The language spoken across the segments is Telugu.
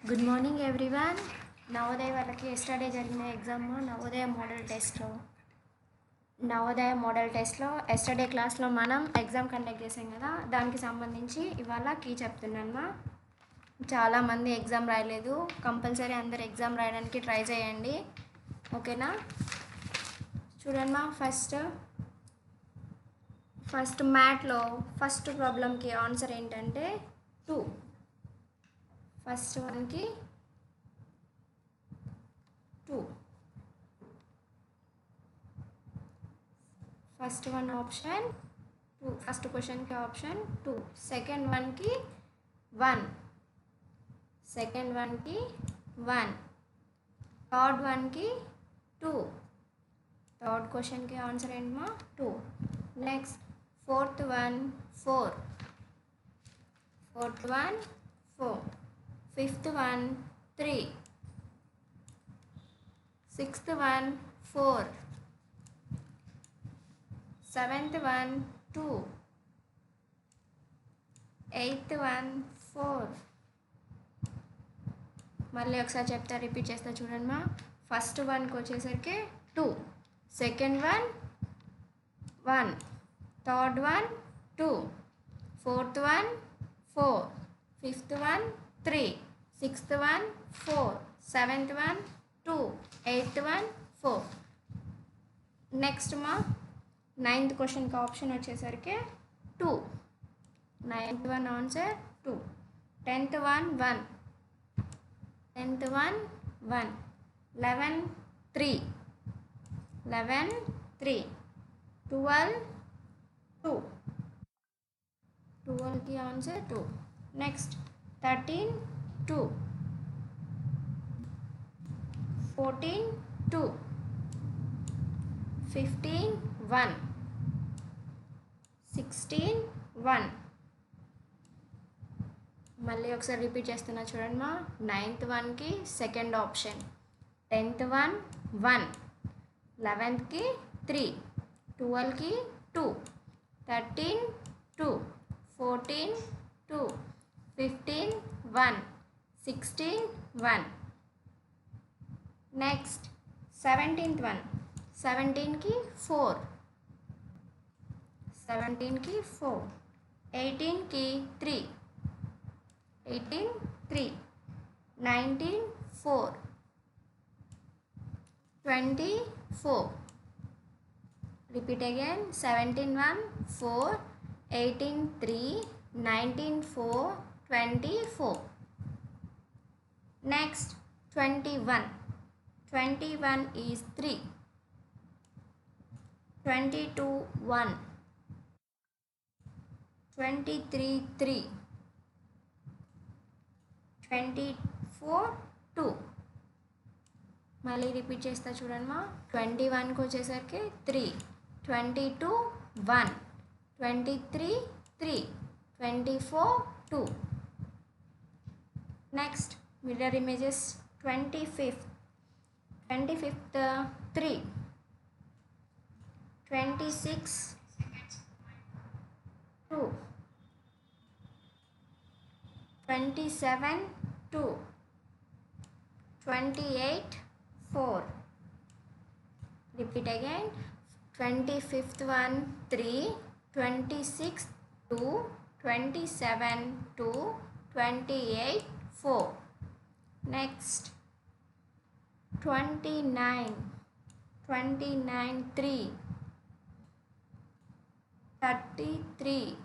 Good morning everyone. నవోదయ వాళ్ళకి ఎస్టర్డే జరిగిన ఎగ్జామ్ నవోదయ మోడల్ టెస్ట్లో ఎస్టర్డే క్లాస్లో మనం ఎగ్జామ్ కండక్ట్ చేసాం కదా, దానికి సంబంధించి ఇవాళ కీ చెప్తున్నాను. చాలామంది ఎగ్జామ్ రాయలేదు, కంపల్సరీ అందరు ఎగ్జామ్ రాయడానికి ట్రై చేయండి, ఓకేనా? చూడండి ఫస్ట్ మ్యాట్లో ఫస్ట్ ప్రాబ్లంకి ఆన్సర్ ఏంటంటే 2. ఫస్ట్ వన్కి 2. ఫస్ట్ వన్ ఆప్షన్ 2, ఫస్ట్ క్వశ్చన్కి ఆప్షన్ 2. సెకండ్ వన్కి 1, సెకండ్ వన్కి 1. థర్డ్ వన్కి 2, థర్డ్ క్వశ్చన్కి ఆన్సర్ ఏంటమ్మా 2. Next fourth one 4, fourth one 4. Fifth one 3, sixth one 4, seventh one 2, eighth one 4. మళ్ళీ ఒకసారి చెప్తా, రిపీట్ చేస్తా చూడండి. ఫస్ట్ వన్కి వచ్చేసరికి 2, second one 1, third one 2, fourth one 4, fifth one 3, sixth one 4, seventh one 2, eighth one 4. Next ninth క్వశ్చన్కి ఆప్షన్ వచ్చేసరికి 2, ninth one answer 2. Tenth one 1, tenth one 1. 11 3, 11 3. 12 2, 12కి ఆన్సర్ 2. నెక్స్ట్ 13 2, 14 2, 15 1, 16 1. మళ్ళీ ఒకసారి రిపీట్ చేస్తున్నా చూడండి. నైన్త్ వన్కి సెకండ్ ఆప్షన్, టెన్త్ వన్ 1, 11కి 3, 12కి 2, 13 2, 14 2, 15 1, 16 1. నెక్స్ట్ 17th వన్, 17కి 4, 17కి 4. 18కి 3, 18 3. 19 4, 20 4. Repeat again. 17 1 4, 18 3, 19 4, 20 4. Next 21. 21 is 3, 22 1, 23 3, 24 2. మళ్ళీ రిపీట్ చేస్తా చూడండి. 21కి వచ్చేసరికి 3, 22 1, 23 3, 24 2. Next mirror images 25th 3, 26 2, 27 2, 28 4. Repeat again. 25th one 3, 26 2, 27 2, 28 4. Next 29 3, 33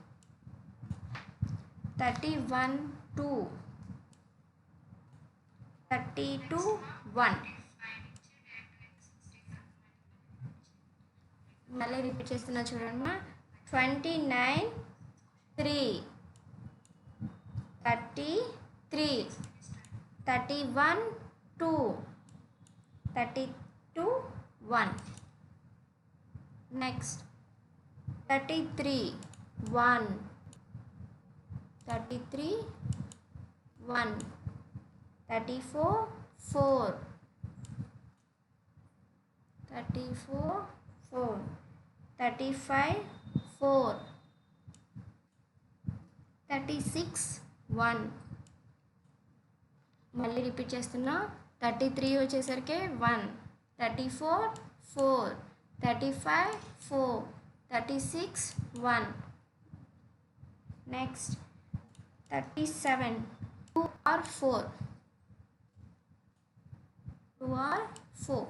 31 2, 32 1. మళ్ళీ రిపీట్ చేస్తున్నా చూడండి. 29 3, 33 31 2, 32 1. Next 33 1, 33 1. 34 4, 34 4. 35 4, 36 1, మళ్ళీ రిపీట్ చేస్తున్నా. 33 వచ్చేసరికి 1, 34 4, 35 4, 36 1. Next 37 2 or 4, 2 or 4.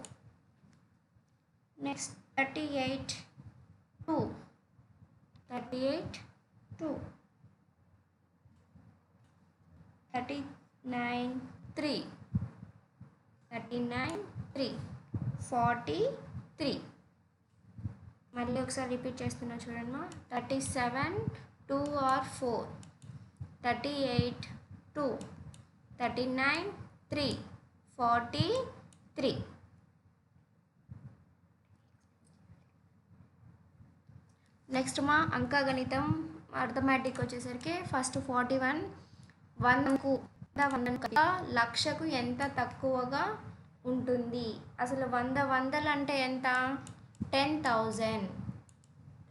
నెక్స్ట్ 38 2, 38 2, 39 3, 39 3, 43. మళ్ళీ ఒకసారి రిపీట్ చేస్తున్నా చూడమ్మా. 37 2 or 4, 38 2, 39 3, 43. నెక్స్ట్ మా అంకగణితం అర్థమెటిక్ వచ్చేసరికి ఫస్ట్ 41 100కు లక్షకు ఎంత తక్కువగా ఉంటుంది. అసలు 100 వందలు అంటే ఎంత? 10,000.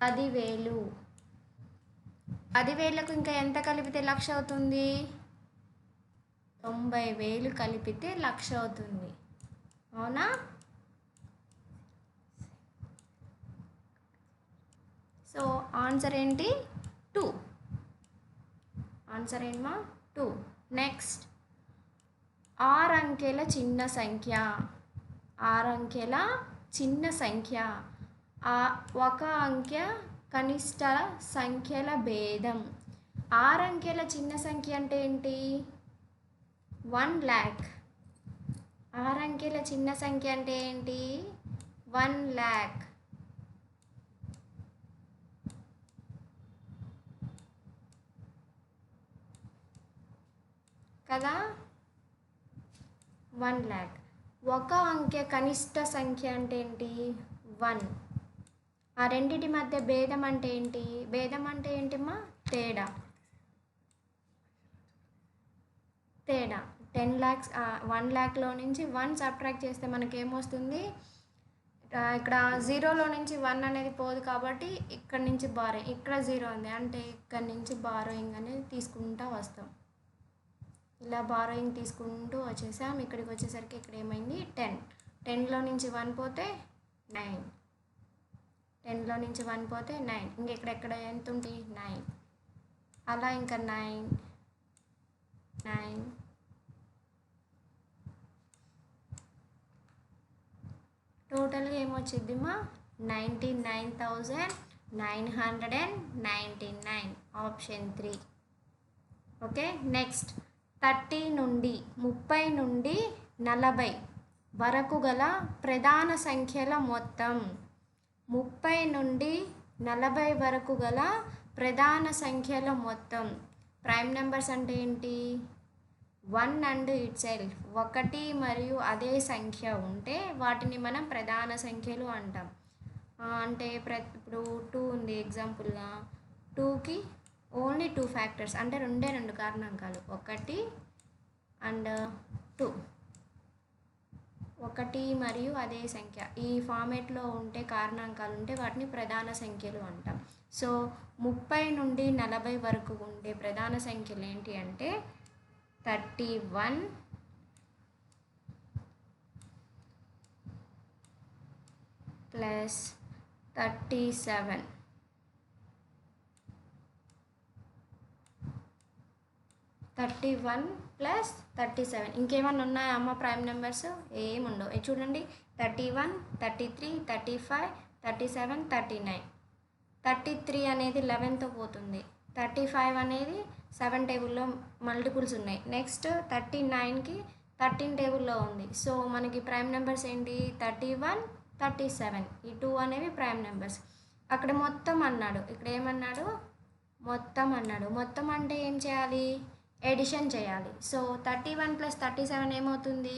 10,000. 10,000కు ఇంకా ఎంత కలిపితే లక్ష అవుతుంది? 90,000 కలిపితే లక్ష అవుతుంది. అవునా? సో ఆన్సర్ ఏంటి? 2. ఆన్సర్ ఏంటమ్మా? 2. నెక్స్ట్ 6 అంకెల చిన్న సంఖ్య. 6 అంకెల చిన్న సంఖ్య. ఒక అంకె కనిష్ట సంఖ్యల భేదం. 6 అంకెల చిన్న సంఖ్య అంటే ఏంటి? 1 lakh. 6 అంకెల చిన్న సంఖ్య అంటే ఏంటి? 1 lakh. కదా? 1 lakh. ఒక అంకె కనిష్ట సంఖ్య అంటే ఏంటి? 1. ఆ రెండింటి మధ్య భేదం అంటే ఏంటి? భేదం అంటే ఏంటిమ్మా? తేడా. 10 lakhs 1 lakhలో నుంచి 1 సబ్ట్రాక్ట్ చేస్తే మనకి ఏమొస్తుంది? ఇక్కడ 0లో నుంచి 1 అనేది పోదు కాబట్టి ఇక్కడ నుంచి బారోయింగ్. ఇక్కడ 0 ఉంది అంటే ఇక్కడ నుంచి బారోయింగ్ అనేది తీసుకుంటూ వస్తాం. ఇలా బారోయింగ్ తీసుకుంటూ వచ్చేసాం. ఇక్కడికి వచ్చేసరికి ఇక్కడ ఏమైంది? 10. 10లో నుంచి 1 పోతే 9. 10లో నుంచి 1 పోతే 9. ఇంక ఇక్కడ ఎంత ఉంది? 9. అలా ఇంకా 9 టోటల్గా ఏమొచ్చిందిమ్మా? 99,999. ఆప్షన్ 3. ఓకే. నెక్స్ట్ 30 నుండి 40 వరకు గల ప్రధాన సంఖ్యల మొత్తం. 30 నుండి 40 వరకు గల ప్రధాన సంఖ్యల మొత్తం. ప్రైమ్ నెంబర్స్ అంటే ఏంటి? 1 అండ్ ఇట్ సెల్ఫ్. 1 మరియు అదే సంఖ్య ఉంటే వాటిని మనం ప్రధాన సంఖ్యలు అంటాం. అంటే ఇప్పుడు 2 ఉంది ఎగ్జాంపుల్గా. 2కి ఓన్లీ 2 ఫ్యాక్టర్స్ అంటే 2 కారణాంకాలు. 1 అండ్ 2. 1 మరియు అదే సంఖ్య ఈ ఫార్మేట్లో ఉంటే కారణాంకాలు ఉంటే వాటిని ప్రధాన సంఖ్యలు అంటాం. సో 30 నుండి 40 వరకు ఉండే ప్రధాన సంఖ్యలు ఏంటి అంటే 31 ప్లస్ 37. 31 ప్లస్ 37. ఇంకేమన్నా ఉన్నాయా అమ్మ ప్రైమ్ నెంబర్స్? ఏముండవు. చూడండి 31, 33, 35, 37, 39. 33 అనేది 11తో పోతుంది. 35 అనేది 7 టేబుల్లో మల్టిపుల్స్ ఉన్నాయి. నెక్స్ట్ 39కి 13 టేబుల్లో ఉంది. సో మనకి ప్రైమ్ నెంబర్స్ ఏంటి? 31, 37. ఈ 2 అనేవి ప్రైమ్ నెంబర్స్. అక్కడ మొత్తం అన్నాడు, ఇక్కడ ఏమన్నాడు? మొత్తం అన్నాడు. మొత్తం అంటే ఏం చేయాలి? ఎడిషన్ చేయాలి. సో 31 ప్లస్ 37 ఏమవుతుంది?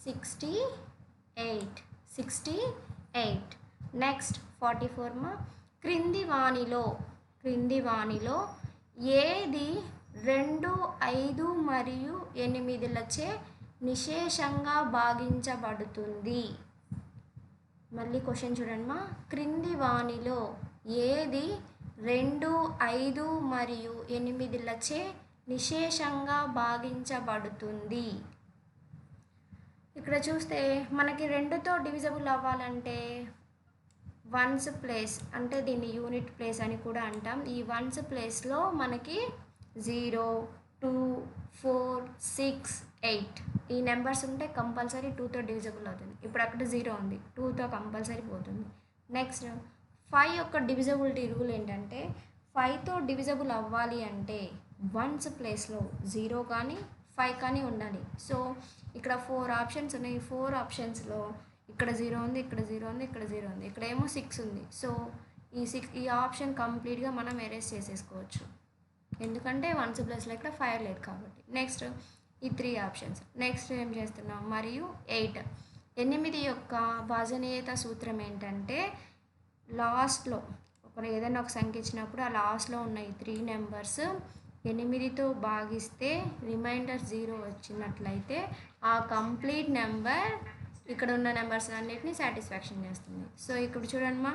68. నెక్స్ట్ 44 మా. క్రింది వాణిలో ఏది 2, 5 మరియు 8లచే నిశేషంగా భాగించబడుతుంది? మళ్ళీ క్వశ్చన్ చూడండి మా. క్రింది వాణిలో ఏది 2, 5 మరియు 8లచే నిశేషంగా భాగించబడుతుంది. ఇక్కడ చూస్తే మనకి 2తో డివిజబుల్ అవ్వాలంటే వన్స్ ప్లేస్ అంటే దీన్ని యూనిట్ ప్లేస్ అని కూడా అంటాం. ఈ వన్స్ ప్లేస్లో మనకి 0, 2, 4, 6, 8 ఈ నెంబర్స్ ఉంటే కంపల్సరీ 2తో డివిజబుల్ అవుతుంది. ఇప్పుడు అక్కడ 0 ఉంది, 2తో కంపల్సరీ పోతుంది. నెక్స్ట్ 5 యొక్క డివిజబిలిటీ రూల్ ఏంటంటే 5తో డివిజబుల్ అవ్వాలి అంటే వన్స్ ప్లేస్లో 0 కానీ 5 కానీ ఉండాలి. సో ఇక్కడ 4 ఆప్షన్స్ ఉన్నాయి. 4 ఆప్షన్స్లో ఇక్కడ 0 ఉంది, ఇక్కడ 0 ఉంది, ఇక్కడ 0 ఉంది, ఇక్కడ ఏమో 6 ఉంది. సో ఈ ఆప్షన్ కంప్లీట్గా మనం ఎరేస్ చేసేసుకోవచ్చు, ఎందుకంటే వన్స్ ప్లస్లో ఇక్కడ 5 లేదు కాబట్టి. నెక్స్ట్ ఈ 3 ఆప్షన్స్. నెక్స్ట్ ఏం చేస్తున్నాం, మరియు 8. 8 యొక్క భాజనీయత సూత్రం ఏంటంటే లాస్ట్లో ఏదైనా ఒక సంఖ్య ఇచ్చినప్పుడు ఆ లాస్ట్లో ఉన్న ఈ 3 నెంబర్స్ 8తో భాగిస్తే రిమైండర్ 0 వచ్చినట్లయితే ఆ కంప్లీట్ నెంబర్ ఇక్కడ ఉన్న నెంబర్స్ అన్నిటిని సాటిస్ఫాక్షన్ చేస్తుంది. సో ఇప్పుడు చూడండి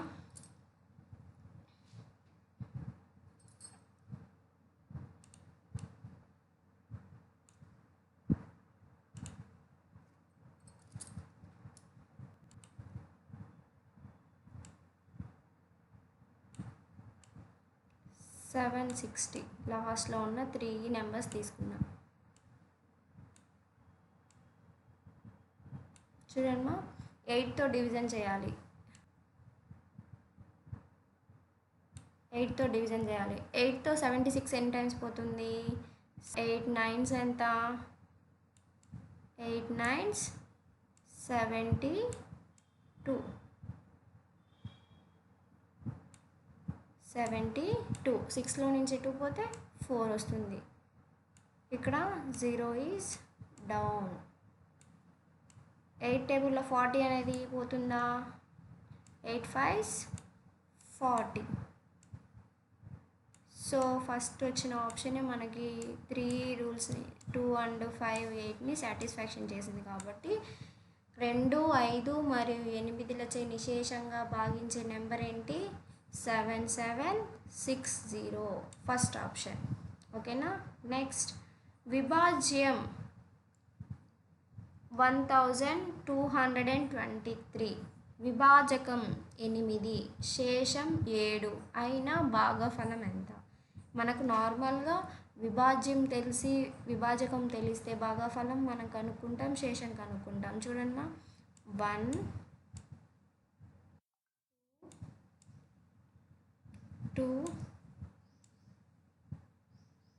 760 లాస్ట్లో ఉన్న 3 నెంబర్స్ తీసుకున్నాం. చూడండి 8తో డివిజన్ చేయాలి. 8తో 76 ఎన్ని టైమ్స్ పోతుంది? 8 9s ఎంత? 8 9s 72. 6లో నుంచి 2 పోతే 4 వస్తుంది. ఇక్కడ 0 ఈజ్ డౌన్. 8 టేబుల్లో 40 అనేది పోతుందా? 8 5s 40. సో ఫస్ట్ వచ్చిన ఆప్షన్ మనకి 3 రూల్స్ని 2 and 5 8ని సాటిస్ఫాక్షన్ చేసింది కాబట్టి 2 5 మరియు 8లచే నిశేషంగా భాగించే నెంబర్ ఏంటి? 7760 ఫస్ట్ ఆప్షన్. ఓకేనా? నెక్స్ట్ విభాజ్యం 1223. విభాజకం 8, శేషం 7 అయినా భాగఫలం ఎంత? మనకు నార్మల్గా విభాజకం తెలిస్తే భాగఫలం మనం కనుక్కుంటాం, శేషం కనుక్కుంటాం. చూడండి 1 2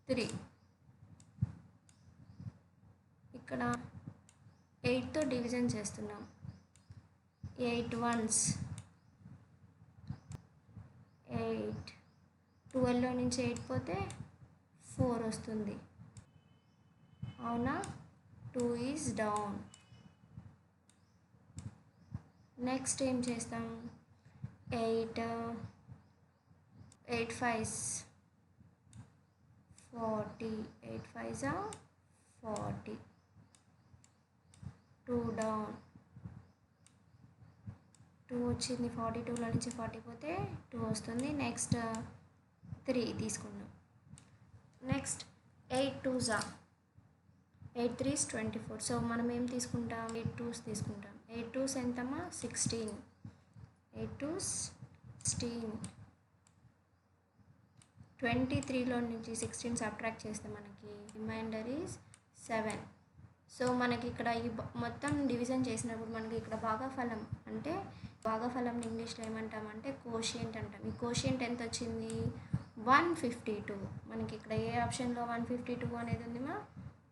3. ఇక్కడ 8తో డివిజన్ చేస్తున్నాం. 8 1s 8. 12లో నుంచి 8 పోతే 4 వస్తుంది. అవునా? 2 ఈజ్ డౌన్. నెక్స్ట్ ఏం చేస్తాం? 8 5s 40. 8 5s 40. 2 డౌన్. 2 వచ్చింది. 42లో నుంచి 40 పోతే 2 వస్తుంది. నెక్స్ట్ 3 తీసుకున్నాం. Next 8 2s 8 3s 24. సో మనం ఏం తీసుకుంటాం? 8 2s తీసుకుంటాం. 8 2s ఎంతమ్మా? 16. 8 2s 16. 23లో నుంచి 16 సబ్ట్రాక్ట్ చేస్తే మనకి రిమైండర్ ఈజ్ 7. సో మనకి ఇక్కడ ఈ మొత్తం డివిజన్ చేసినప్పుడు మనకి ఇక్కడ భాగఫలం అంటే భాగఫలం ఇంగ్లీష్లో ఏమంటామంటే కోషియంట్ అంటాం. ఈ కోషియంట్ ఎంత వచ్చింది? 152. మనకి ఇక్కడ ఏ ఆప్షన్లో 152 అనేది ఉంది?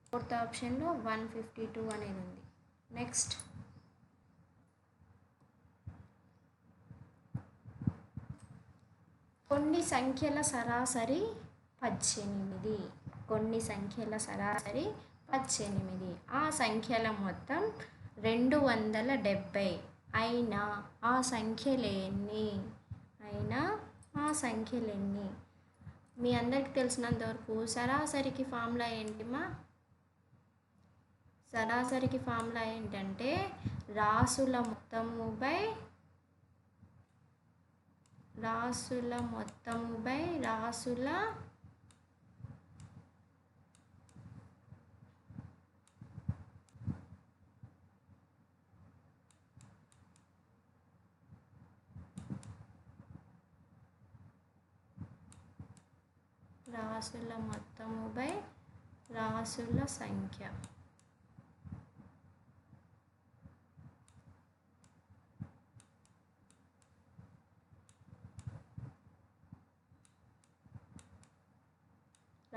ఫోర్త్ ఆప్షన్లో 152 అనేది ఉంది. నెక్స్ట్ కొన్ని సంఖ్యల సరాసరి 18. కొన్ని సంఖ్యల సరాసరి 18. ఆ సంఖ్యల మొత్తం 270 అయినా ఆ సంఖ్యలెన్ని? మీ అందరికి తెలిసినంతవరకు సరాసరికి ఫార్ములా ఏంటిమా? సరాసరికి ఫార్ములా ఏంటంటే రాసుల మొత్తము బై రాసుల రాసుల మొత్తము బై రాసుల సంఖ్య.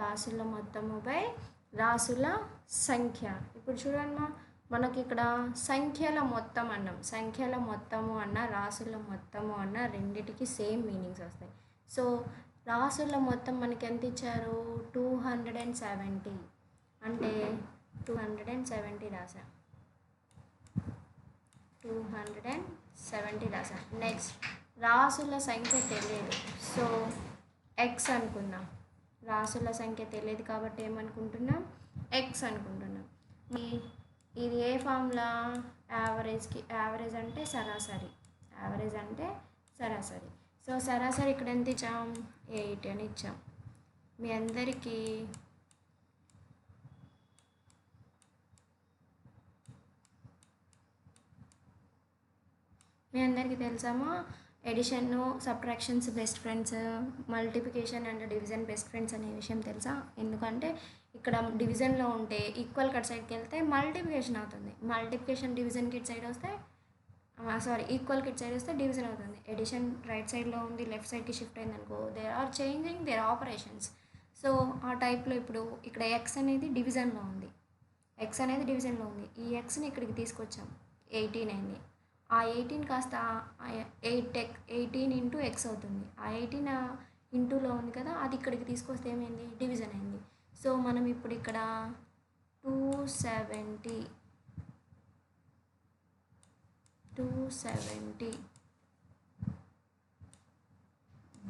రాసుల మొత్తము బై రాసుల సంఖ్య. ఇప్పుడు చూడండి మనకి ఇక్కడ సంఖ్యల మొత్తం అన్నాం, సంఖ్యల మొత్తము అన్న రాసుల మొత్తము అన్న రెండిటికి సేమ్ మీనింగ్స్ వస్తాయి. సో రాసుల మొత్తం మనకి ఎంత ఇచ్చారు? 270 అంటే 270 రాసా, 270 రాసా. నెక్స్ట్ రాసుల సంఖ్య తెలియదు, సో ఎక్స్ అనుకుందాం. రాసుల సంఖ్య తెలియదు కాబట్టి ఏమనుకుంటున్నాం? ఎక్స్ అనుకుంటున్నాం. ఇది ఏ ఫార్ములా? యావరేజ్కి. యావరేజ్ అంటే సరాసరి, యావరేజ్ అంటే సరాసరి. సో సరాసరి ఇక్కడ ఎంత ఇచ్చాం? 8 అని ఇచ్చాం. మీ అందరికీ తెలుసామా addition, subtractions best friends, multiplication and division best friends అనే విషయం తెలుసా? ఎందుకంటే ఇక్కడ డివిజన్లో ఉంటే ఈక్వల్ కట్ సైడ్కి వెళ్తే మల్టిప్లికేషన్ అవుతుంది, మల్టిప్లికేషన్ డివిజన్కి ఇటు సైడ్ వస్తే ఈక్వల్కి ఇటు సైడ్ వస్తే డివిజన్ అవుతుంది. ఎడిషన్ రైట్ సైడ్లో ఉంది, లెఫ్ట్ సైడ్కి షిఫ్ట్ అయింది అనుకో, they are changing their operations. So ఆ టైప్లో ఇప్పుడు ఇక్కడ ఎక్స్ అనేది డివిజన్లో ఉంది, ఎక్స్ అనేది డివిజన్లో ఉంది. ఈ ఎక్స్ని ఇక్కడికి తీసుకొచ్చాం, 18 అయింది. ఆ 18 కాస్త 18 ఇంటూ ఎక్స్ అవుతుంది. ఆ 18 ఇంటూలో ఉంది కదా, అది ఇక్కడికి తీసుకొస్తే ఏమైంది? డివిజన్ అయింది. సో మనం ఇప్పుడు ఇక్కడ 270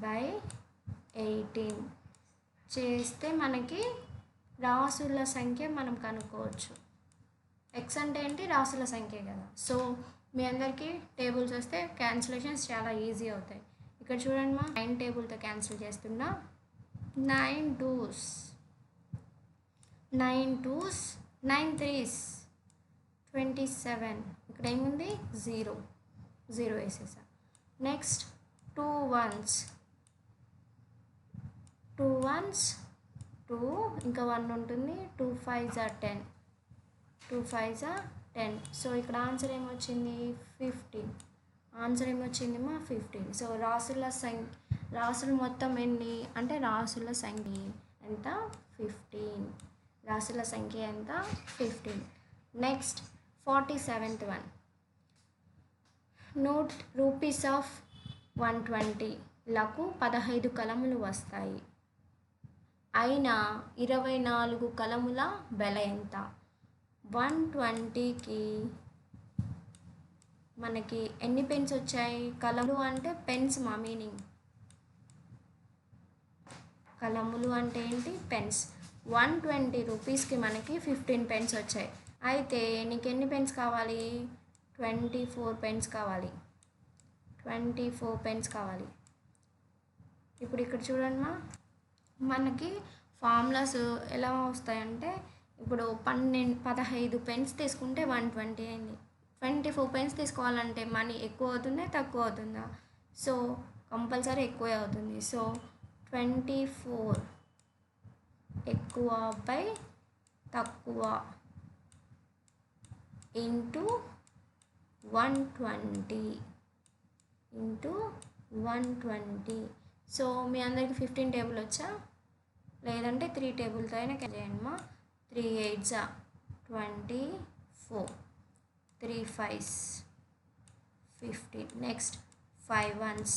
బై 18 చేస్తే మనకి రాసుల సంఖ్య మనం కనుక్కోవచ్చు. ఎక్స్ అంటే ఏంటి? రాసుల సంఖ్య కదా. సో మీ అందరికీ టేబుల్స్ వస్తే క్యాన్సిలేషన్స్ చాలా ఈజీ అవుతాయి. ఇక్కడ చూడండి 9 టేబుల్తో క్యాన్సిల్ చేస్తున్నా. 9 2s 9 3s 27. ఇక్కడ ఏముంది? 0 వేసేసా. నెక్స్ట్ 2 1s 2, ఇంకా 1 ఉంటుంది. 2 5s 10, 2 5s 10. సో ఇక్కడ ఆన్సర్ ఏమొచ్చింది? 15. ఆన్సర్ ఏమొచ్చింది 15. సో రాసుల మొత్తం ఎన్ని అంటే రాసుల సంఖ్య ఎంత? 15. రాసుల సంఖ్య ఎంత? 15. Next 47th one. Note rupees of 120 లకు 15 కలములు వస్తాయి. అయినా 24 కలముల వెల ఎంత? 120కి మనకి ఎన్ని పెన్స్ వచ్చాయి? కలములు అంటే పెన్స్ మా మీనింగ్. కలములు అంటే ఏంటి? పెన్స్. 120 రూపీస్కి మనకి 15 పెన్స్ వచ్చాయి. అయితే నీకు ఎన్ని పెన్స్ కావాలి? 24 పెన్స్ కావాలి. 24 పెన్స్ కావాలి. ఇప్పుడు ఇక్కడ చూడండి మనకి ఫార్ములాస్ ఎలా వస్తాయంటే, ఇప్పుడు 15 పెన్స్ తీసుకుంటే 120 అయింది. 24 పెన్స్ తీసుకోవాలంటే మనీ ఎక్కువ అవుతుందా తక్కువ అవుతుందా? సో కంపల్సరీ ఎక్కువే అవుతుంది. సో 24 ఎక్కువ బై తక్కువ ఇంటూ 120. సో మీ అందరికి 15 టేబుల్ వచ్చా? లేదంటే 3 టేబుల్తో అయినా చేయండి 3 8s 24, 3 5s 15. Next 5 1s,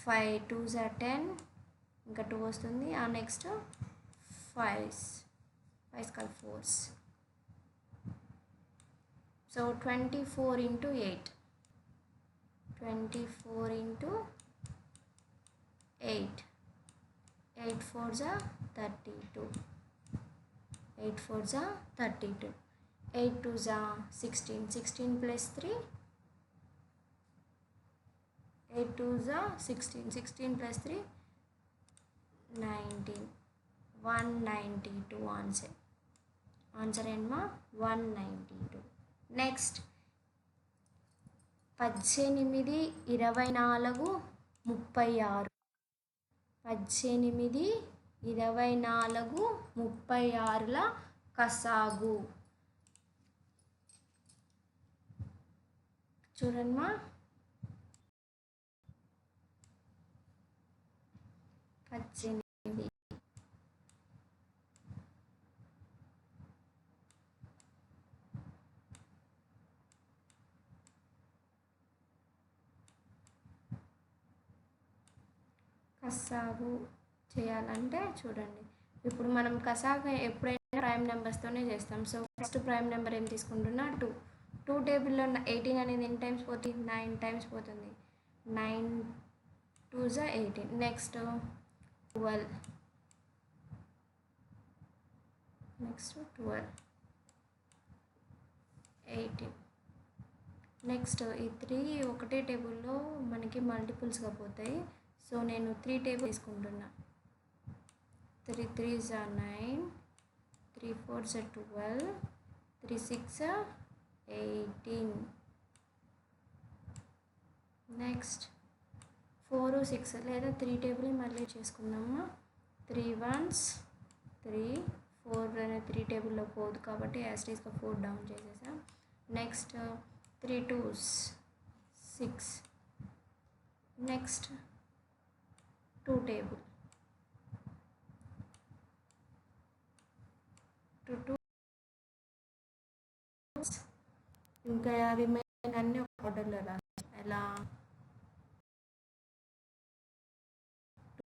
5 2s 10, ఇంకా 2 వస్తుంది. ఆ నెక్స్ట్ 5s కాదు 4s. So 24 into 8, 24 into 8, 8 4s 32, 8 4s 32, 8 2s 16, 16 plus 3, 8 2s 16, 16 plus 3 19, 192 answer. Answer ఏంటమ్మా? 192. నెక్స్ట్ 18 24 36, 18, 24, 36ల కసాగు. చూడండిమా, 18. కసాగు చేయాలంటే చూడండి, ఇప్పుడు మనం కసాగు ఎప్పుడైనా ప్రైమ్ నెంబర్స్తోనే చేస్తాం. సో ఫస్ట్ ప్రైమ్ నెంబర్ ఏం తీసుకుంటున్నా 2. 2 టేబుల్లో 18 అనేది ఎన్ని టైమ్స్ పోతుంది? 9 టైమ్స్ పోతుంది. 9 2 = 18. Next 12, next 12, 18. నెక్స్ట్ ఈ 3 ఒకటే టేబుల్లో మనకి మల్టిపుల్స్గా పోతాయి. సో నేను 3 టేబుల్ తీసుకుంటున్నా. 3 3s are 9, 3 4s are 12, 3 6 are 18. Next 4 6 లేదా 3 టేబుల్ మళ్ళీ చేసుకుందామా. 3 1s 3, 4 అనే 3 టేబుల్లో పోదు కాబట్టి యాస్టీస్గా 4 డౌన్ చేసేసాం. Next 3 2s 6. నెక్స్ట్ 2 టేబుల్ 2 2, ఇంకా రిమైనింగ్ అన్నీ ఒక ఆర్డర్లో రాసి ఎలా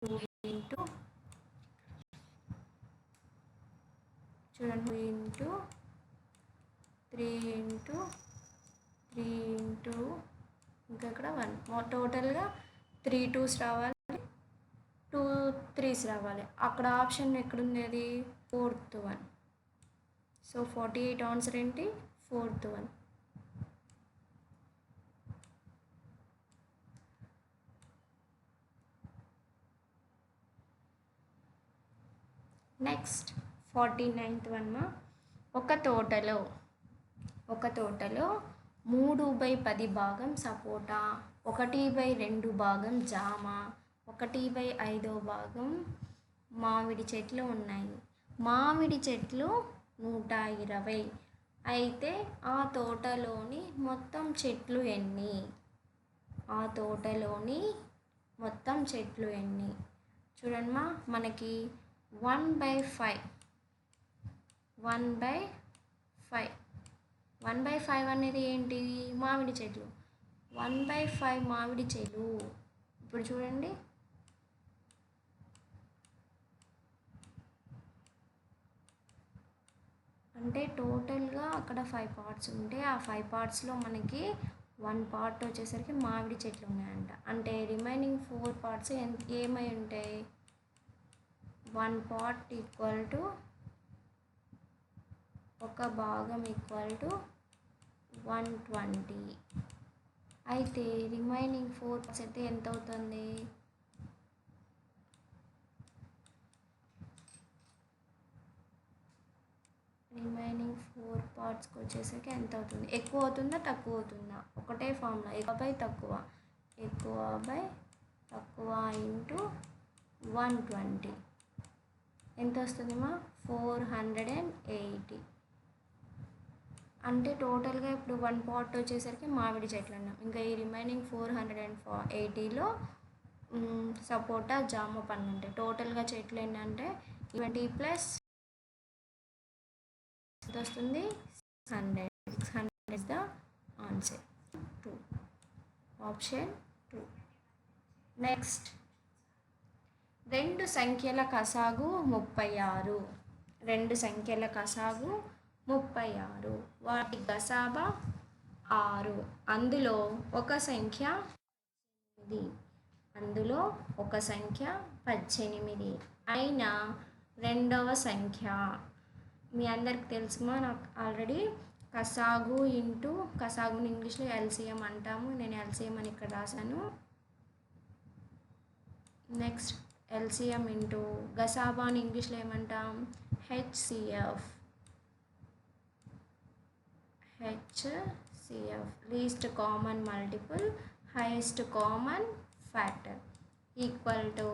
2 ఇంటూ చూడండి 2 ఇంటూ 3 ఇంటూ 3 ఇంటూ ఇంకా ఇక్కడ 1. టోటల్గా 3 2s రావాలి, 2 3s రావాలి. అక్కడ ఆప్షన్ ఎక్కడుంది? అది 4th 1. సో 48 ఆన్సర్ ఏంటి? 4th 1. Next 49th 1. ఒక తోటలో 3/10 భాగం సపోటా, 1/2 భాగం జామ, 1/5 భాగం మామిడి చెట్లు ఉన్నాయి. మామిడి చెట్లు 120. అయితే ఆ తోటలోని మొత్తం చెట్లు ఎన్ని? ఆ తోటలోని మొత్తం చెట్లు ఎన్ని? చూడండిమా, మనకి 1/5 1/5 అనేది ఏంటి? మామిడి చెట్లు. 1/5 మామిడి చెట్లు. ఇప్పుడు చూడండి, అంటే టోటల్గా అక్కడ 5 పార్ట్స్ ఉంటే ఆ 5 పార్ట్స్లో మనకి 1 పార్ట్ వచ్చేసరికి మామిడి చెట్లు ఉన్నాయంట. అంటే రిమైనింగ్ 4 పార్ట్స్ ఏమై ఉంటాయి? 1 పార్ట్ ఈక్వల్ టు ఒక భాగం ఈక్వల్ టు 120. అయితే రిమైనింగ్ 4 పార్ట్స్ అయితే ఎంత అవుతుంది? రిమైనింగ్ 4 పార్ట్స్కి వచ్చేసరికి ఎంత అవుతుంది? ఎక్కువ అవుతుందా తక్కువ అవుతుందా? ఒకటే ఫార్ములా, ఎక్కువ బై తక్కువ ఇంటూ 120 ఎంత వస్తుందిమా? 480. అంటే టోటల్గా ఇప్పుడు 1 పార్ట్ వచ్చేసరికి మామిడి చెట్లు అన్నాం. ఇంకా ఈ రిమైనింగ్ 480లో సపోటా జామ పండ్లు ఉంటాయి. టోటల్గా చెట్లు ఏంటంటే 20 ప్లస్ ఎంత వస్తుంది? 600. 600 is the answer. 2, option 2. Next 2 సంఖ్యల కసాగు 36. 2 సంఖ్యల కసాగు 36. వాటి గసాబా 6. అందులో ఒక సంఖ్య 18 అయిన రెండవ సంఖ్య. మీ అందరికి తెలుసుమా, నాకు ఆల్రెడీ కసాగు ఇంటూ కసాగుని ఇంగ్లీష్లో ఎల్సిఎం అంటాము. నేను ఎల్సిఎం అని ఇక్కడ రాశాను. నెక్స్ట్ ఎల్సిఎం ఇంటూ గసాబాని ఇంగ్లీష్లో ఏమంటాం? HCF. Least common multiple highest common factor equal to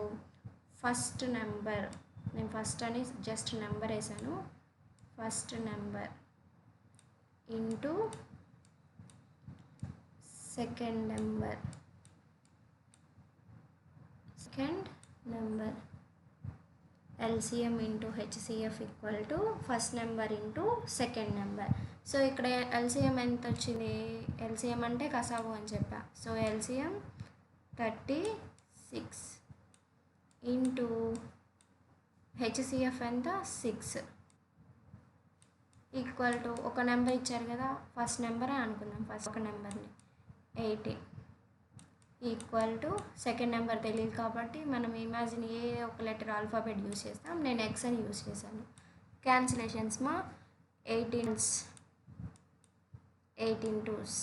first number, నేను ఫస్ట్ అని జస్ట్ నెంబర్ వేసాను, first number into second number, second number LCM into HCF equal to first number into second number. So ఇక్కడ LCM ఎంత వచ్చింది, LCM అంటే కసాగు అని చెప్పా. సో LCM 36 ఇంటూ HCF ఎంత 6 ఈక్వల్ టు ఒక నెంబర్ ఇచ్చారు కదా, ఫస్ట్ నెంబరే అనుకుందాం, ఫస్ట్ ఒక నెంబర్ని 80 ఈక్వల్ టు సెకండ్ నెంబర్ తెలియదు కాబట్టి మనం ఇమాజిన్ ఏ ఒక లెటర్ ఆల్ఫాబెట్ యూస్ చేస్తాం. నేను ఎక్స్ అని యూస్ చేశాను. క్యాన్సిలేషన్స్ మా 18 2s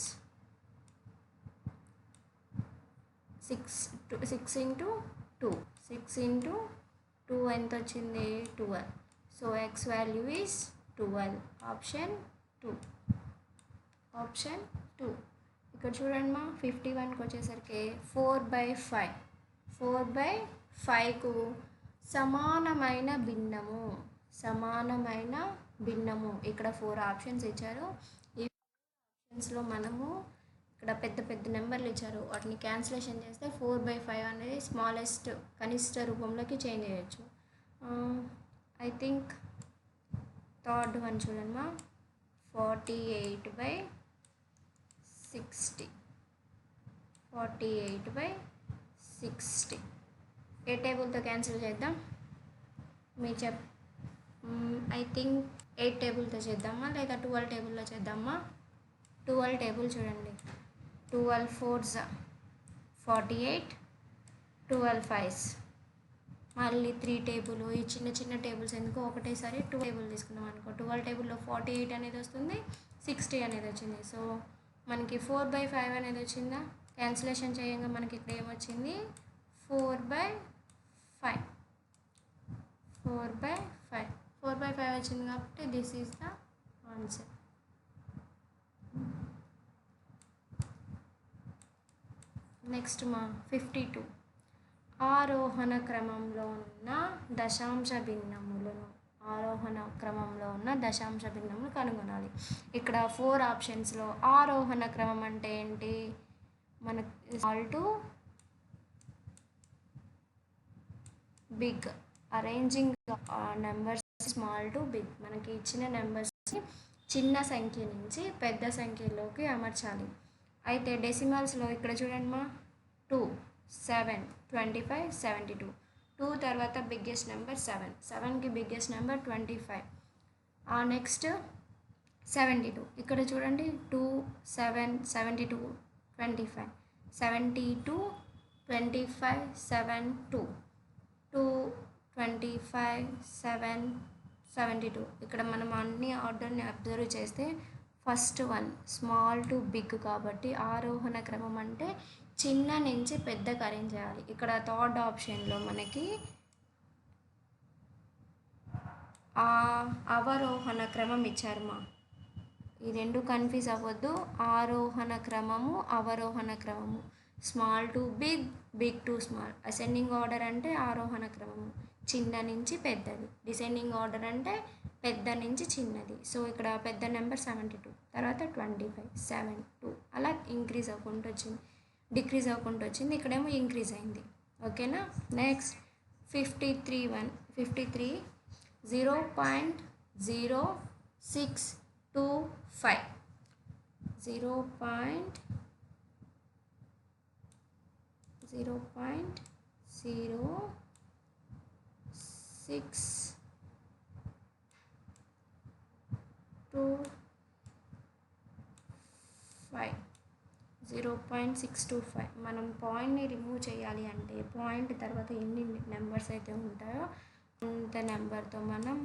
6 ఇంటూ 2 6 ఇంటూ 2 ఎంత వచ్చింది 12. So X value is 12. Option 2. Option 2. ఇక్కడ చూడండి మా 51కి వచ్చేసరికి 4/5 4/5కు సమానమైన భిన్నము, సమానమైన భిన్నము. ఇక్కడ 4 ఆప్షన్స్ ఇచ్చారు. ఈ ఆప్షన్స్లో మనము ఇక్కడ పెద్ద పెద్ద నెంబర్లు ఇచ్చారు, వాటిని క్యాన్సిలేషన్ చేస్తే 4/5 అనేది స్మాలెస్ట్ కనిష్ట రూపంలోకి చేంజ్ చేయొచ్చు. ఐ థింక్ థర్డ్ వన్ చూడండి మా 48/60 48/60 ఏ టేబుల్తో క్యాన్సిల్ చేద్దాం మీరు ఐ థింక్ 8 టేబుల్తో చేద్దామా లేదా 12 టేబుల్లో చేద్దామా. 12 టేబుల్ చూడండి, 12 4s 48, 12 5s మళ్ళీ 3 టేబుల్. ఈ చిన్న చిన్న టేబుల్స్ ఎందుకు ఒకటేసారి 2 టేబుల్ తీసుకున్నాం అనుకో, 12 టేబుల్లో 48 అనేది వస్తుంది, 60 అనేది వచ్చింది. సో మనకి 4/5 అనేది వచ్చిందా, క్యాన్సిలేషన్ చేయంగా మనకి ఇక్కడ ఏమొచ్చింది 4/5 4/5 వచ్చింది కాబట్టి this is the answer. Next మా 52 ఆరోహణ క్రమంలో ఉన్న దశాంశ భిన్నములను, ఆరోహణ క్రమంలో ఉన్న దశాంశ భిన్నములు కనుగొనాలి. ఇక్కడ 4 ఆప్షన్స్లో ఆరోహణ క్రమం అంటే ఏంటి, మనకి small to big, arranging numbers small to big. మనకి ఇచ్చిన నెంబర్స్ని చిన్న సంఖ్య నుంచి పెద్ద సంఖ్యలోకి అమర్చాలి. అయితే డెసిమల్స్లో ఇక్కడ చూడండి మా 2 7 25 72, 2 తర్వాత బిగ్గెస్ట్ నెంబర్ 7, 7కి బిగ్గెస్ట్ నెంబర్ 25. నెక్స్ట్ 72 ఇక్కడ చూడండి 2 7 72 25 72 25 7 2 2 25 7 72. ఇక్కడ మనం అన్ని ఆర్డర్ని అబ్జర్వ్ చేస్తే first one small to big కాబట్టి ఆరోహణ క్రమం అంటే చిన్న నుంచి పెద్దగా అరేంజ్ చేయాలి. ఇక్కడ థర్డ్ ఆప్షన్లో మనకి అవరోహణ క్రమం ఇచ్చారు మా, ఈ రెండు కన్ఫ్యూజ్ అవ్వద్దు. ఆరోహణ క్రమము అవరోహణ క్రమము, small to big, big to small. Ascending order అంటే ఆరోహణ క్రమము చిన్న నుంచి పెద్దది, డిసెండింగ్ ఆర్డర్ అంటే పెద్ద నుంచి చిన్నది. సో ఇక్కడ పెద్ద నెంబర్ 72, తర్వాత 25 7 2 అలా ఇంక్రీజ్ అవ్వకుండా వచ్చింది, డిక్రీజ్ అవ్వకుండా వచ్చింది. ఇక్కడేమో ఇంక్రీజ్ అయింది. ఓకేనా. నెక్స్ట్ 53 0.0625 0.625. మనం పాయింట్ని రిమూవ్ చేయాలి అంటే పాయింట్ తర్వాత ఎన్ని నెంబర్స్ అయితే ఉంటాయో అంత నెంబర్తో మనం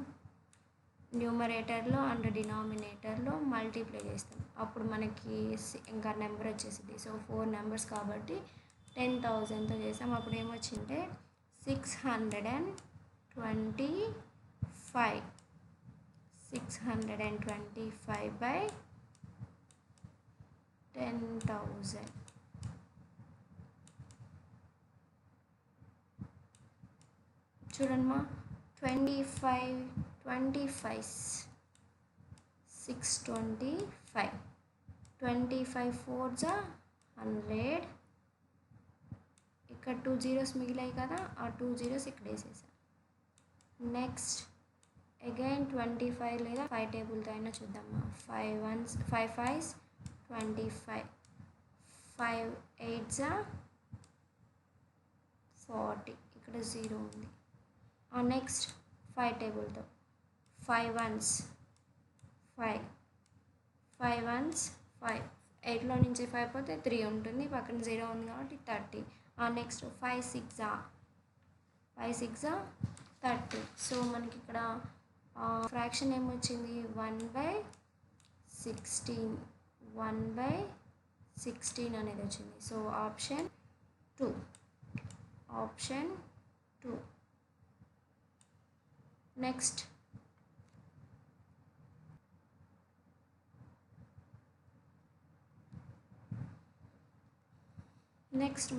న్యూమరేటర్లో అండ్ డినామినేటర్లో మల్టిప్లై చేస్తాం. అప్పుడు మనకి ఇంకా నెంబర్ వచ్చేసింది. సో 4 నెంబర్స్ కాబట్టి 10,000తో చేస్తాం. అప్పుడు ఏమొచ్చింటే 625 625/10,000. చూడండి మా 25 25 625 25 4 జా 100. ఇక్కడ 2 జీరోస్ మిగిలాయి కదా, ఆ 2 జీరోస్ ఇక్కడ వేసేసా. నెక్స్ట్ అగైన్ 25 లేదా 5 టేబుల్తో అయినా చూద్దామా. 5 1s 5 5s 25 5 8 జా 40. ఇక్కడ 0 ఉంది. Next 5 టేబుల్తో 5 1s 5 5 1s 5. 8లో నుంచి 5 పోతే 3 ఉంటుంది, పక్కన 0 ఉంది కాబట్టి 30. నెక్స్ట్ 5 6 5 6 30. సో మనకి ఇక్కడ ఫ్రాక్షన్ ఏమొచ్చింది, 1/16 1/16 అనేది వచ్చింది. So option 2. నెక్స్ట్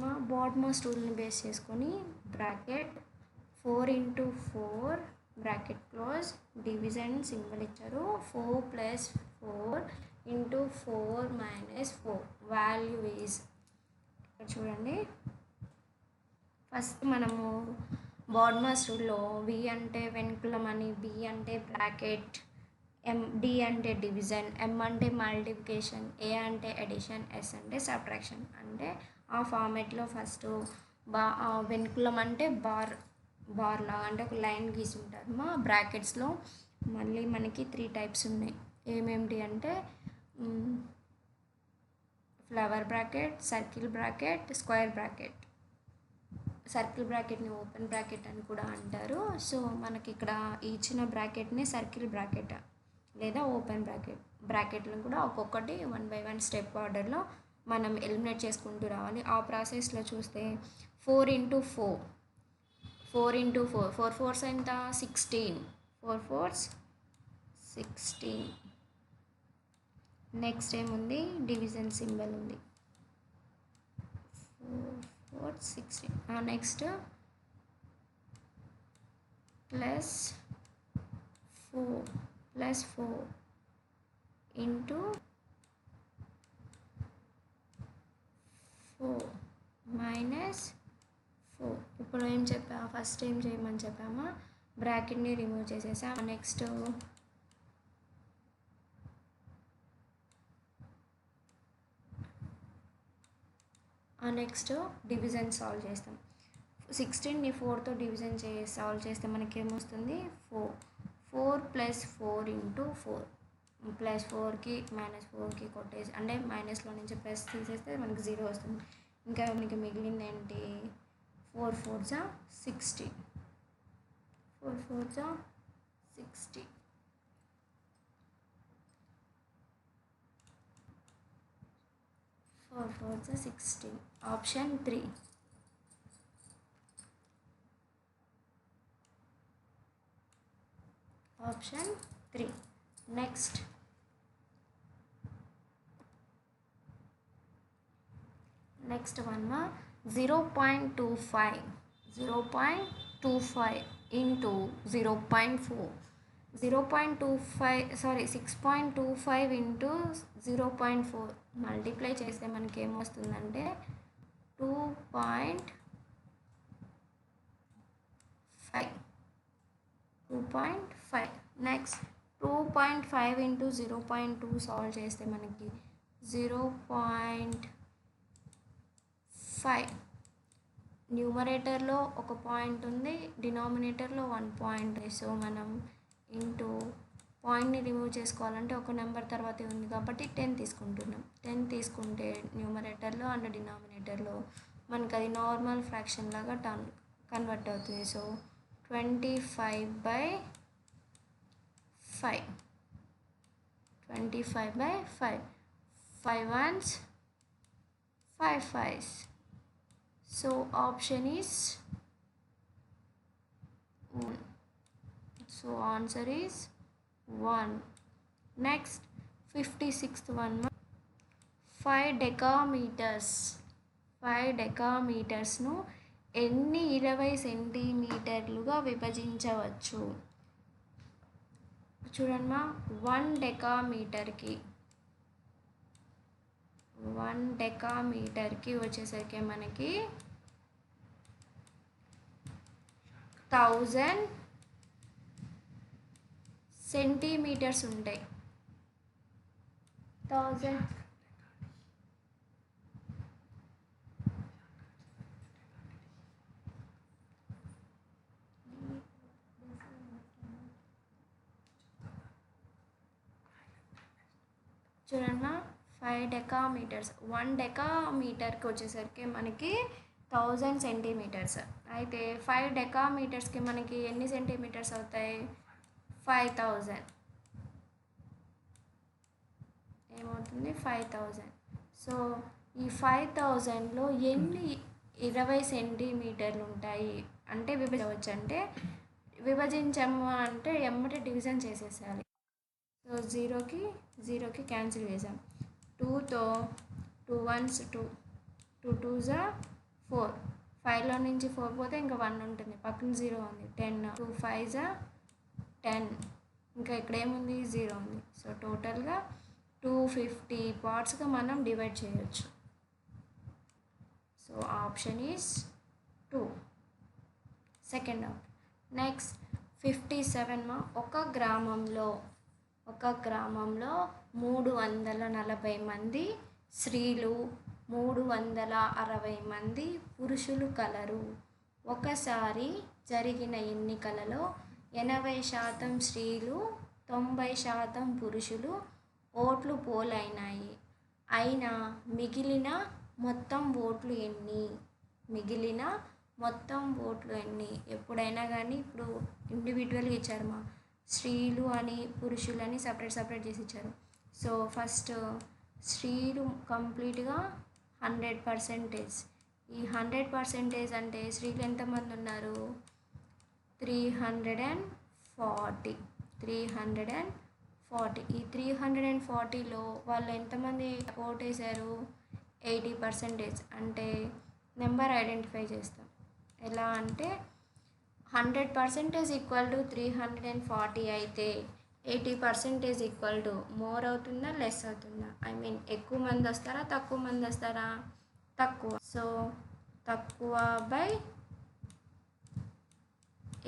మా బాడ్మాస్ రూల్ని బేస్ చేసుకొని bracket 4 × 4 bracket close division symbol ఇచ్చారు. 4 + 4 × 4 - 4 వాల్యూ ఈజ్. ఇక్కడ చూడండి, ఫస్ట్ మనము బాడ్మాస్ రూల్లో వి అంటే వెనుకులం అని, బి అంటే బ్రాకెట్, డి అంటే డివిజన్, ఎం అంటే మల్టిప్లికేషన్, ఏ అంటే ఎడిషన్, ఎస్ అంటే సబ్ట్రాక్షన్. అంటే ఆ ఫార్మేట్లో ఫస్ట్ వెనుకులం అంటే బార్ లాగా, అంటే ఒక లైన్ గీసుంటారు మా బ్రాకెట్స్లో. మళ్ళీ మనకి 3 టైప్స్ ఉన్నాయి. ఏమేమిటి అంటే flower bracket, circle bracket, square bracket. Circle బ్రాకెట్ని ఓపెన్ బ్రాకెట్ అని కూడా అంటారు. సో మనకి ఇక్కడ ఇచ్చిన బ్రాకెట్ని సర్కిల్ బ్రాకెట్ లేదా ఓపెన్ బ్రాకెట్లను కూడా ఒక్కొక్కటి 1 by 1 స్టెప్ ఆర్డర్లో మనం ఎలిమినేట్ చేసుకుంటూ రావాలి. ఆ ప్రాసెస్లో చూస్తే 4 × 4 4 4s ఎంత, 16. 4 4s 16. నెక్స్ట్ ఏముంది, డివిజన్ సింబల్ ఉంది. 4 4 16. Next +4 into 4 - 4. ఇప్పుడు ఏం చెప్పా, ఫస్ట్ ఏం చేయమని చెప్పామా, బ్రాకెట్ని రిమూవ్ చేసేసా. నెక్స్ట్ డివిజన్ సాల్వ్ చేస్తాం. 16ని 4తో డివిజన్ సాల్వ్ చేస్తే మనకి ఏమొస్తుంది, 4 4 + 4 × 4. +4కి -4కి కొట్టేసి, అంటే మైనస్లో నుంచి ప్లస్ తీసేస్తే మనకి 0 వస్తుంది. ఇంకా మనకి మిగిలింది ఏంటి, 4 4s 60. 4 4s 60. 4 4s 60. Option 3. Option 3. Next one 0.25 into 0.4 6.25 into 0.4 multiply చేస్తే మనకి ఏమొస్తుందంటే 2.5. నెక్స్ట్ 2.5 ఇంటూ 0.2 సాల్వ్ చేస్తే మనకి 0.5. న్యూమరేటర్లో ఒక పాయింట్ ఉంది, డినామినేటర్లో 1 పాయింట్. సో మనం ఇంటూ పాయింట్ని రిమూవ్ చేసుకోవాలంటే ఒక నెంబర్ తర్వాతే ఉంది కాబట్టి 10 తీసుకుంటున్నాం. 10 తీసుకుంటే న్యూమరేటర్లో అండ్ డినామినేటర్లో మనకు అది నార్మల్ ఫ్రాక్షన్ లాగా కన్వర్ట్ అవుతుంది. So 25/5 25/5 5 1s 5 5s. So option is 1. So answer is 1. Next 56th one, 5 decameters. 5 decameters ను ఎన్ని 20 సెంటీమీటర్లుగా విభజించవచ్చు? చూడమ్మా, 1 డెకామీటర్కి వచ్చేసరికి మనకి 1000 సెంటీమీటర్స్ ఉంటాయి. 1000 చూడమ్మా, 5 డెకామీటర్స్. 1 డెకామీటర్కి వచ్చేసరికి మనకి 1000 సెంటీమీటర్స్. అయితే 5 డెకామీటర్స్కి మనకి ఎన్ని సెంటీమీటర్స్ అవుతాయి? 5000. ఏమవుతుంది? 5000. సో ఈ 5000లో ఎన్ని 20 సెంటీమీటర్లు ఉంటాయి అంటే విభజించవచ్చు. అంటే విభజించము అంటే ఎమ్మటే డివిజన్ చేసేసాలి. సో జీరోకి క్యాన్సిల్ చేసాం. 2తో 2 1s 2, 2 2s 4. 5లో నుంచి 4 పోతే ఇంకా 1 ఉంటుంది, పక్కన 0 ఉంది. 10, 2 5s 10, ఇంకా ఇక్కడ ఏముంది? 0 ఉంది. సో టోటల్గా 250 పార్ట్స్గా మనం డివైడ్ చేయొచ్చు. So option is 2, second option. Next 57. ఒక గ్రామంలో 340 మంది స్త్రీలు, 360 మంది పురుషులు కలరు. ఒకసారి జరిగిన ఎన్నికలలో 80% స్త్రీలు, 90% పురుషులు ఓట్లు పోలైనాయి. అయినా మిగిలిన మొత్తం ఓట్లు ఎన్ని? ఎప్పుడైనా కానీ ఇప్పుడు ఇండివిజువల్గా ఇచ్చారు, మా స్త్రీలు అని పురుషులని సపరేట్ చేసి ఇచ్చారు. సో ఫస్ట్ స్త్రీలు కంప్లీట్గా 100%. ఈ 100% అంటే స్త్రీలు ఎంతమంది ఉన్నారు? 340. ఈ 340లో వాళ్ళు ఎంతమంది ఓటేశారు? 80%. అంటే నెంబర్ ఐడెంటిఫై చేస్తాం. ఎలా అంటే 100% ఈక్వల్ టు 340 అయితే 80% ఈక్వల్ టు మోర్ అవుతుందా, లెస్ అవుతుందా? ఐ మీన్ ఎక్కువ మంది వస్తారా, తక్కువ మంది వస్తారా? తక్కువ. సో తక్కువ బై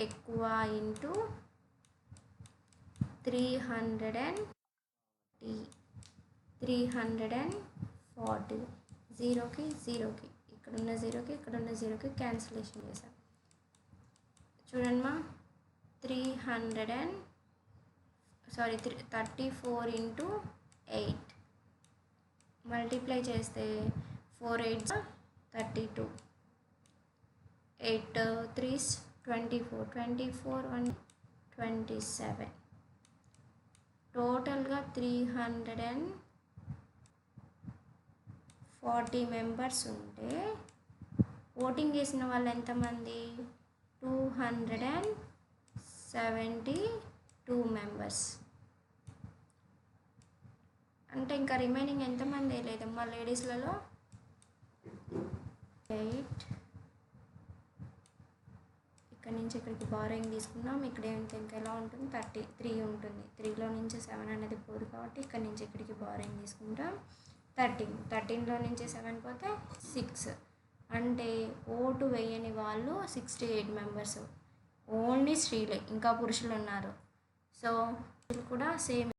ఎక్కువ ఇంటూ 340. జీరోకి ఇక్కడున్న జీరోకి క్యాన్సిలేషన్ చేసాం. చూడమ్మా, 34 ఇంటూ 8 మల్టిప్లై చేస్తే 4 8s 32, 8 3s 24 1 27. టోటల్గా 340 మెంబర్స్ ఉంటే ఓటింగ్ చేసిన వాళ్ళు ఎంతమంది? 272 మెంబర్స్. అంటే ఇంకా రిమైనింగ్ ఎంతమంది లేదమ్మా లేడీస్లలో? 8. ఇక్కడ నుంచి ఇక్కడికి బారోయింగ్ తీసుకున్నాం. ఇక్కడ ఇంకా ఎలా ఉంటుంది? 33 ఉంటుంది. 3లో నుంచి 7 అనేది పోదు కాబట్టి ఇక్కడ నుంచి ఇక్కడికి బారోయింగ్ తీసుకుంటాం. 13లో నుంచి 7 పోతే 6. అంటే ఓటు వేయని వాళ్ళు 68 మెంబర్స్. ఓన్లీ స్త్రీలే, ఇంకా పురుషులు ఉన్నారు. సో కూడా సేమ్